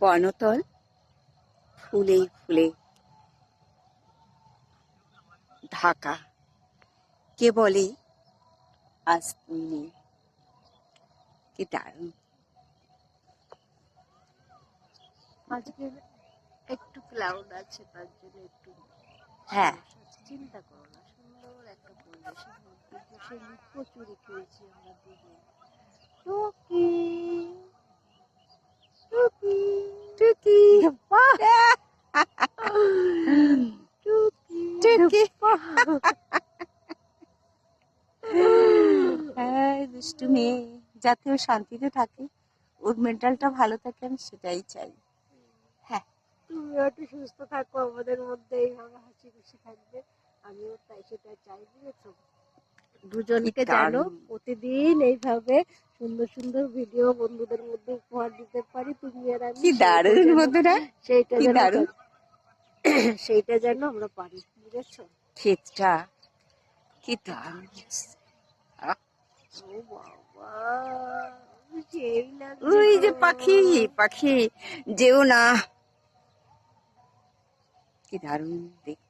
বনতল ফুলে ফুলে ঢাকা, কে বলে আজ তুমি নেই। কি দারুণ! আজকে একটু ক্লাউড আছে, তার জন্য একটু হ্যাঁ, চিন্তা করো না, সুন্দর একটা পরিবেশের মধ্যে বসে লুকোচুরি খেয়েছি আমরা দুজন। টুকি টুকি টুকি বাহ, টুকি বাহ। হ্যাঁ, দুষ্টু মেয়ে, যাতে ও শান্তিতে থাকে, ওর মেন্টালটা ভালো থাকে, আমি সেটাই চাই। হ্যাঁ, তুমি একটু সুস্থ থাকো, আমাদের মধ্যে এইভাবে হাসি খুশি থাকবে, আমিও তাই সেটা চাই, বুঝেছো? দুজনকে যেন দারুণ! প্রতিদিন এইভাবে সুন্দর সুন্দর ভিডিও বন্ধুদের মধ্যে উপহার দিতে পারি, তুমি আর আমি। কি দারুণ বন্ধুরা, সেইটা কি যেন দারুণ! সেইটা যেন আমরা পারি, বুঝেছো? ক্ষেতটা কি দারুণ! আহ, ও বাবা, সেই লাগছে ওই গো। যে পাখি, পাখি যেও না, কি দারুণ দেখতে।